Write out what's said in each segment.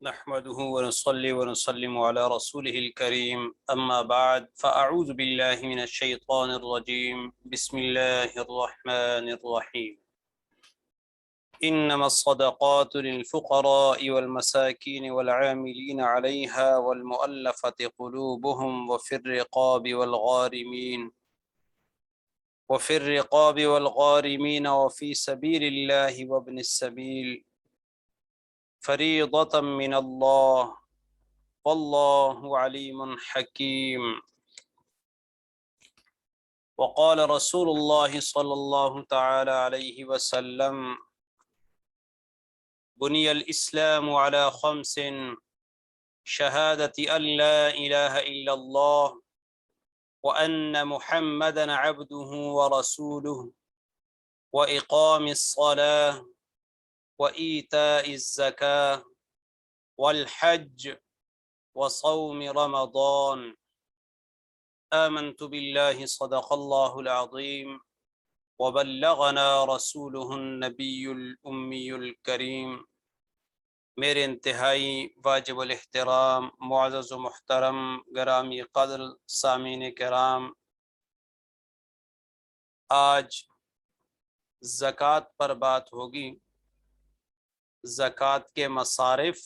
نحمده ونصلي ونسلم على رسوله الكريم أما بعد فأعوذ بالله من الشيطان الرجيم بسم الله الرحمن الرحيم إنما الصدقات للفقراء والمساكين والعاملين عليها والمؤلفة قلوبهم وفي الرقاب والغارمين وفي سبيل الله وابن السبيل فریضۃ من اللہ واللہ علیم حکیم۔ وقال رسول اللہ صلی اللہ تعالی علیہ وسلم بنی الاسلام علی خمس شہادت ان لا الہ الا اللہ وان محمدا عبدہ ورسولہ واقام الصلاة وإيتاء الزكاة والحج وصوم رمضان آمنت بالله صدق الله العظيم وبلغنا رسوله النبي الأمي الكريم۔ میرے انتہائی واجب الاحترام معزز و محترم گرامی قدر سامعین کرام، آج زکوٰۃ پر بات ہوگی۔ زکوٰۃ کے مصارف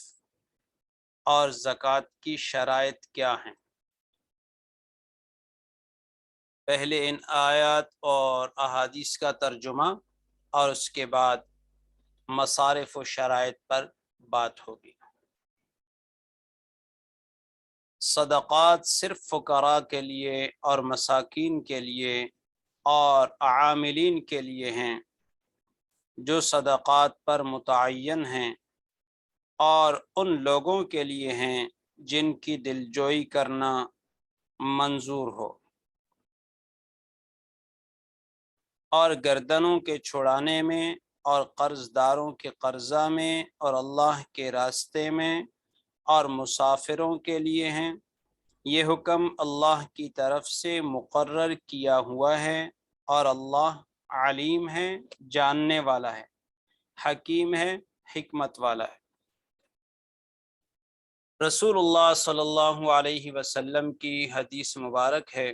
اور زکوٰۃ کی شرائط کیا ہیں۔ پہلے ان آیات اور احادیث کا ترجمہ اور اس کے بعد مصارف و شرائط پر بات ہوگی۔ صدقات صرف فقراء کے لیے اور مساکین کے لیے اور عاملین کے لیے ہیں جو صدقات پر متعین ہیں، اور ان لوگوں کے لیے ہیں جن کی دلجوئی کرنا منظور ہو، اور گردنوں کے چھڑانے میں اور قرض داروں کے قرضہ میں اور اللہ کے راستے میں اور مسافروں کے لیے ہیں۔ یہ حکم اللہ کی طرف سے مقرر کیا ہوا ہے، اور اللہ علیم ہے، جاننے والا ہے، حکیم ہے، حکمت والا ہے۔ رسول اللہ صلی اللہ علیہ وسلم کی حدیث مبارک ہے،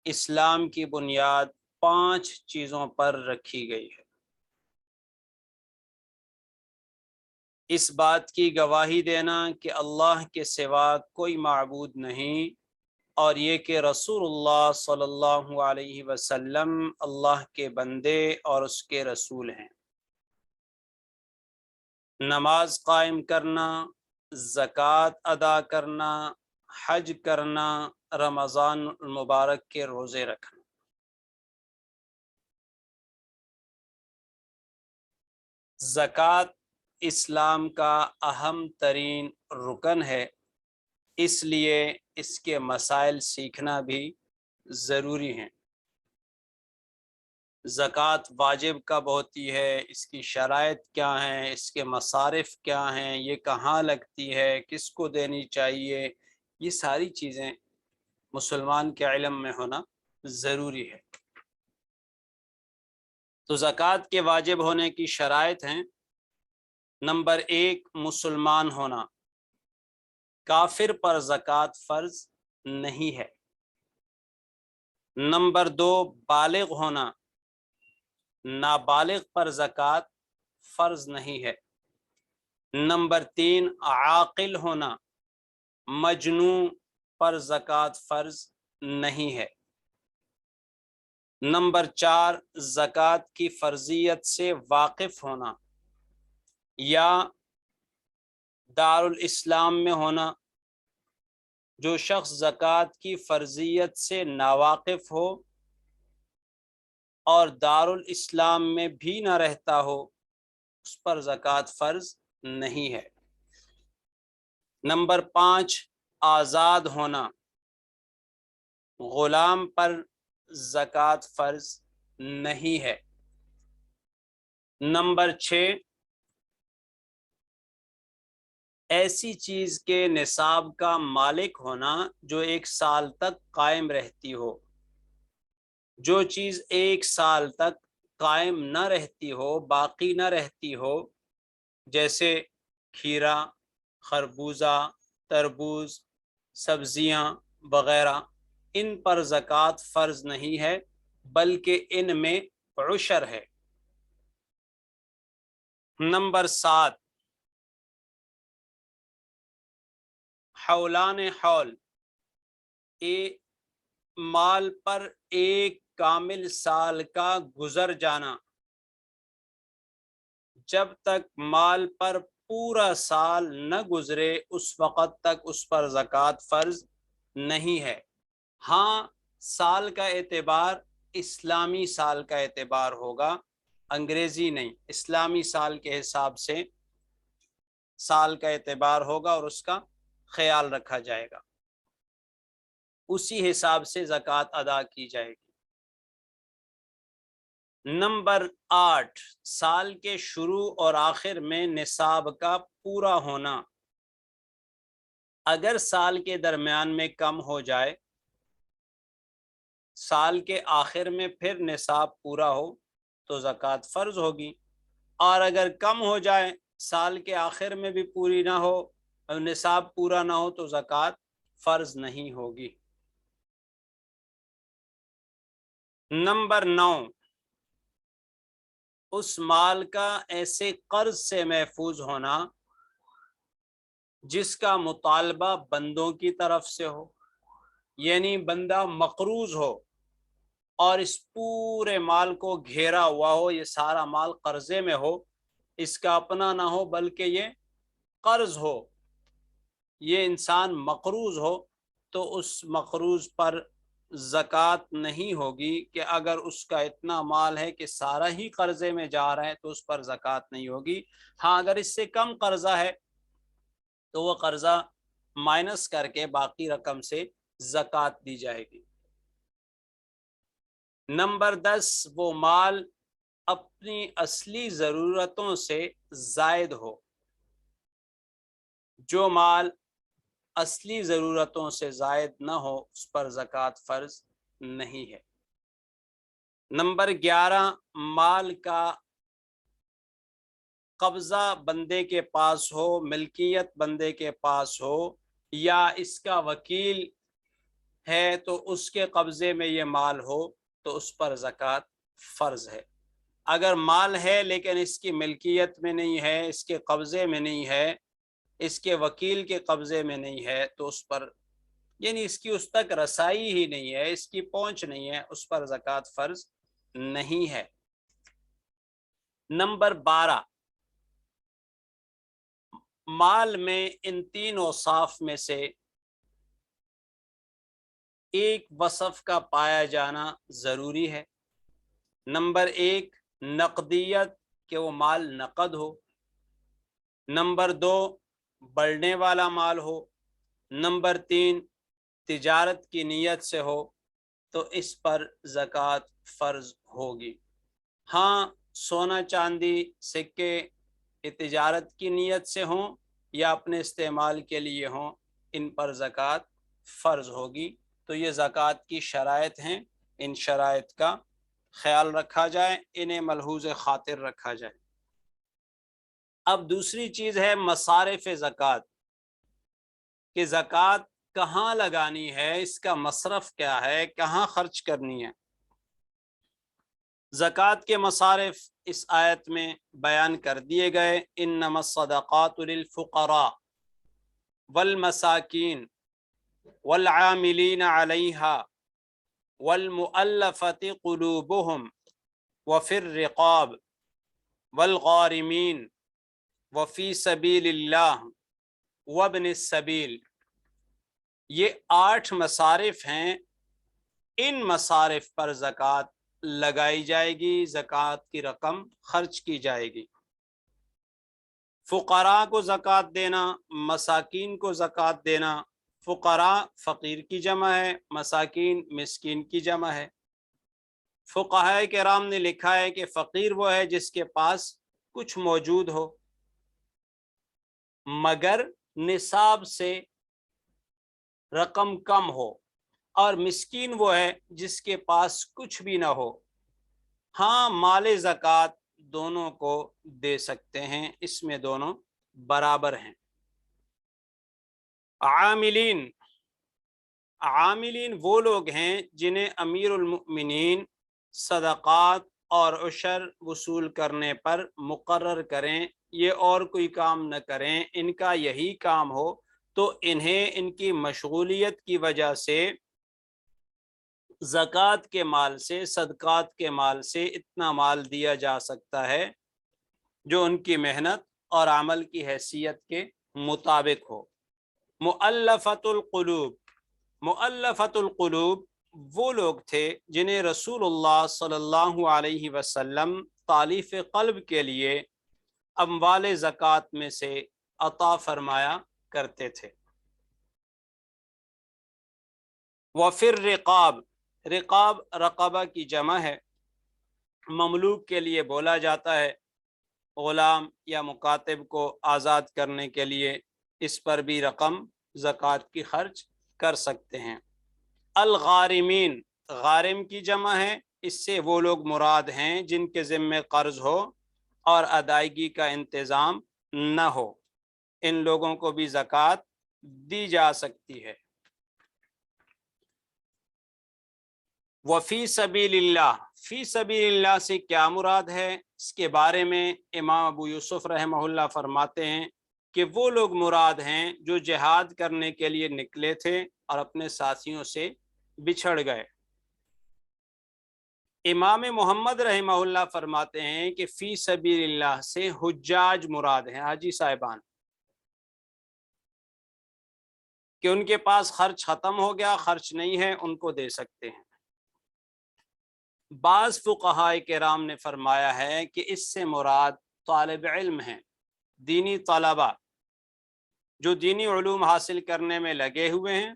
اسلام کی بنیاد 5 چیزوں پر رکھی گئی ہے۔ اس بات کی گواہی دینا کہ اللہ کے سوا کوئی معبود نہیں، اور یہ کہ رسول اللہ صلی اللہ علیہ وسلم اللہ کے بندے اور اس کے رسول ہیں۔ نماز قائم کرنا، زکوٰۃ ادا کرنا، حج کرنا، رمضان المبارک کے روزے رکھنا۔ زکوٰۃ اسلام کا اہم ترین رکن ہے، اس لیے اس کے مسائل سیکھنا بھی ضروری ہیں۔ زکوٰۃ واجب کب ہوتی ہے، اس کی شرائط کیا ہیں، اس کے مصارف کیا ہیں، یہ کہاں لگتی ہے، کس کو دینی چاہیے، یہ ساری چیزیں مسلمان کے علم میں ہونا ضروری ہے۔ تو زکوٰۃ کے واجب ہونے کی شرائط ہیں: نمبر 1، مسلمان ہونا، کافر پر زکوٰۃ فرض نہیں ہے۔ نمبر 2، بالغ ہونا، نابالغ پر زکوٰۃ فرض نہیں ہے۔ نمبر 3، عاقل ہونا، مجنون پر زکوٰۃ فرض نہیں ہے۔ نمبر 4، زکوٰۃ کی فرضیت سے واقف ہونا یا دارالاسلام میں ہونا۔ جو شخص زکوٰۃ کی فرضیت سے ناواقف ہو اور دارالاسلام میں بھی نہ رہتا ہو، اس پر زکوٰۃ فرض نہیں ہے۔ نمبر 5، آزاد ہونا، غلام پر زکوٰۃ فرض نہیں ہے۔ نمبر 6، ایسی چیز کے نصاب کا مالک ہونا جو 1 سال تک قائم رہتی ہو۔ جو چیز 1 سال تک قائم نہ رہتی ہو، باقی نہ رہتی ہو، جیسے کھیرا، خربوزہ، تربوز، سبزیاں وغیرہ، ان پر زکوٰۃ فرض نہیں ہے بلکہ ان میں عشر ہے۔ نمبر 7، حولان حول، مال پر ایک کامل سال کا گزر جانا، جب تک مال پر پورا سال نہ گزرے اس وقت تک اس پر زکوٰۃ فرض نہیں ہے۔ ہاں، سال کا اعتبار اسلامی سال کا اعتبار ہوگا، انگریزی نہیں، اسلامی سال کے حساب سے سال کا اعتبار ہوگا اور اس کا خیال رکھا جائے گا، اسی حساب سے زکوٰۃ ادا کی جائے گی۔ نمبر 8، سال کے شروع اور آخر میں نصاب کا پورا ہونا۔ اگر سال کے درمیان میں کم ہو جائے، سال کے آخر میں پھر نصاب پورا ہو تو زکوٰۃ فرض ہوگی، اور اگر کم ہو جائے، سال کے آخر میں بھی پوری نہ ہو اور نصاب پورا نہ ہو تو زکوٰۃ فرض نہیں ہوگی۔ نمبر 9، اس مال کا ایسے قرض سے محفوظ ہونا جس کا مطالبہ بندوں کی طرف سے ہو، یعنی بندہ مقروض ہو اور اس پورے مال کو گھیرا ہوا ہو، یہ سارا مال قرضے میں ہو، اس کا اپنا نہ ہو بلکہ یہ قرض ہو، یہ انسان مقروض ہو، تو اس مقروض پر زکوٰۃ نہیں ہوگی کہ اگر اس کا اتنا مال ہے کہ سارا ہی قرضے میں جا رہا ہے تو اس پر زکوٰۃ نہیں ہوگی۔ ہاں، اگر اس سے کم قرضہ ہے تو وہ قرضہ مائنس کر کے باقی رقم سے زکوٰۃ دی جائے گی۔ نمبر 10، وہ مال اپنی اصلی ضرورتوں سے زائد ہو۔ جو مال اصلی ضرورتوں سے زائد نہ ہو اس پر زکوٰۃ فرض نہیں ہے۔ نمبر 11، مال کا قبضہ بندے کے پاس ہو، ملکیت بندے کے پاس ہو، یا اس کا وکیل ہے تو اس کے قبضے میں یہ مال ہو تو اس پر زکوٰۃ فرض ہے۔ اگر مال ہے لیکن اس کی ملکیت میں نہیں ہے، اس کے قبضے میں نہیں ہے، اس کے وکیل کے قبضے میں نہیں ہے تو اس پر، یعنی اس کی اس تک رسائی ہی نہیں ہے، اس کی پہنچ نہیں ہے، اس پر زکوٰۃ فرض نہیں ہے۔ نمبر 12، مال میں ان تین اوصاف میں سے ایک وصف کا پایا جانا ضروری ہے۔ نمبر 1، نقدیت، کہ وہ مال نقد ہو۔ نمبر 2، بڑھنے والا مال ہو۔ نمبر 3، تجارت کی نیت سے ہو تو اس پر زکوٰۃ فرض ہوگی۔ ہاں، سونا چاندی سکے یہ تجارت کی نیت سے ہوں یا اپنے استعمال کے لیے ہوں، ان پر زکوٰۃ فرض ہوگی۔ تو یہ زکوٰۃ کی شرائط ہیں، ان شرائط کا خیال رکھا جائے، انہیں ملحوظ خاطر رکھا جائے۔ اب دوسری چیز ہے مصارف زکوٰۃ، کہ زکوٰۃ کہاں لگانی ہے، اس کا مصرف کیا ہے، کہاں خرچ کرنی ہے۔ زکوٰۃ کے مصارف اس آیت میں بیان کر دیے گئے، انما الصدقات للفقراء والمساکین والعاملین علیہا والمؤلفۃ قلوبہم وفی الرقاب والغارمین وفی سبیل اللہ وابن السبیل۔ یہ 8 مصارف ہیں، ان مصارف پر زکوٰۃ لگائی جائے گی، زکوٰۃ کی رقم خرچ کی جائے گی۔ فقراء کو زکوٰۃ دینا، مساکین کو زکوٰۃ دینا۔ فقراء فقیر کی جمع ہے، مساکین مسکین کی جمع ہے۔ فقہاء کرام نے لکھا ہے کہ فقیر وہ ہے جس کے پاس کچھ موجود ہو مگر نصاب سے رقم کم ہو، اور مسکین وہ ہے جس کے پاس کچھ بھی نہ ہو۔ ہاں، مال زکوٰۃ دونوں کو دے سکتے ہیں، اس میں دونوں برابر ہیں۔ عاملین، عاملین وہ لوگ ہیں جنہیں امیر المؤمنین صدقات اور عشر وصول کرنے پر مقرر کریں، یہ اور کوئی کام نہ کریں، ان کا یہی کام ہو، تو انہیں ان کی مشغولیت کی وجہ سے زکوٰۃ کے مال سے، صدقات کے مال سے اتنا مال دیا جا سکتا ہے جو ان کی محنت اور عمل کی حیثیت کے مطابق ہو۔ مؤلفۃ القلوب، مؤلفۃ القلوب وہ لوگ تھے جنہیں رسول اللہ صلی اللہ علیہ وسلم تالیف قلب کے لیے اموال زکوٰۃ میں سے عطا فرمایا کرتے تھے۔ وفر رقاب، رقاب رقبہ کی جمع ہے، مملوک کے لیے بولا جاتا ہے، غلام یا مکاتب کو آزاد کرنے کے لیے اس پر بھی رقم زکوٰۃ کی خرچ کر سکتے ہیں۔ الغارمین، غارم کی جمع ہے، اس سے وہ لوگ مراد ہیں جن کے ذمے قرض ہو اور ادائیگی کا انتظام نہ ہو، ان لوگوں کو بھی زکوٰۃ دی جا سکتی ہے۔ وفی سبیل اللہ، فی سبیل اللہ سے کیا مراد ہے؟ اس کے بارے میں امام ابو یوسف رحمہ اللہ فرماتے ہیں کہ وہ لوگ مراد ہیں جو جہاد کرنے کے لیے نکلے تھے اور اپنے ساتھیوں سے بچھڑ گئے۔ امام محمد رحمہ اللہ فرماتے ہیں کہ فی سبیل اللہ سے حجاج مراد ہیں، حاجی صاحبان، کہ ان کے پاس خرچ ختم ہو گیا، خرچ نہیں ہے، ان کو دے سکتے ہیں۔ بعض فقہاء کرام نے فرمایا ہے کہ اس سے مراد طالب علم ہیں، دینی طلبہ جو دینی علوم حاصل کرنے میں لگے ہوئے ہیں،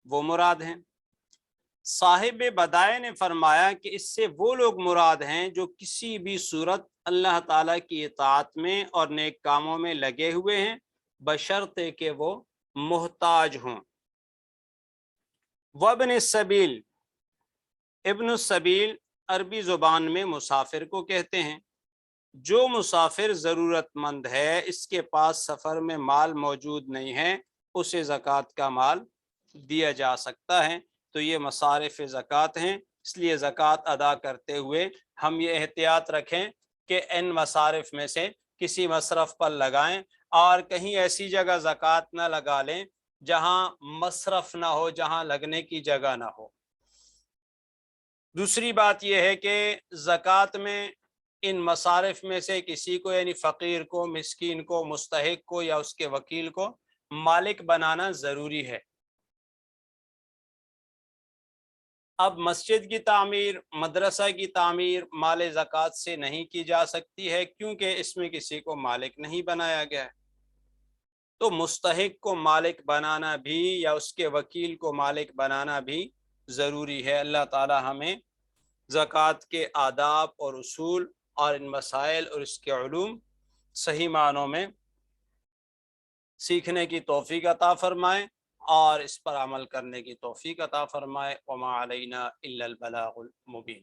وہ مراد ہیں۔ صاحب بدائع نے فرمایا کہ اس سے وہ لوگ مراد ہیں جو کسی بھی صورت اللہ تعالیٰ کی اطاعت میں اور نیک کاموں میں لگے ہوئے ہیں، بشرطے کہ وہ محتاج ہوں۔ وابن السبیل، ابن السبیل عربی زبان میں مسافر کو کہتے ہیں۔ جو مسافر ضرورت مند ہے، اس کے پاس سفر میں مال موجود نہیں ہے، اسے زکوٰۃ کا مال دیا جا سکتا ہے۔ تو یہ مصارف زکوٰۃ ہیں، اس لیے زکوٰۃ ادا کرتے ہوئے ہم یہ احتیاط رکھیں کہ ان مصارف میں سے کسی مصرف پر لگائیں، اور کہیں ایسی جگہ زکوٰۃ نہ لگا لیں جہاں مصرف نہ ہو، جہاں لگنے کی جگہ نہ ہو۔ دوسری بات یہ ہے کہ زکوٰۃ میں ان مصارف میں سے کسی کو، یعنی فقیر کو، مسکین کو، مستحق کو یا اس کے وکیل کو مالک بنانا ضروری ہے۔ اب مسجد کی تعمیر، مدرسہ کی تعمیر مال زکوٰۃ سے نہیں کی جا سکتی ہے، کیونکہ اس میں کسی کو مالک نہیں بنایا گیا ہے۔ تو مستحق کو مالک بنانا بھی یا اس کے وکیل کو مالک بنانا بھی ضروری ہے۔ اللہ تعالی ہمیں زکوٰۃ کے آداب اور اصول اور ان مسائل اور اس کے علوم صحیح معنوں میں سیکھنے کی توفیق عطا فرمائے اور اس پر عمل کرنے کی توفیق عطا فرمائے۔ وما علینا الا البلاغ المبین۔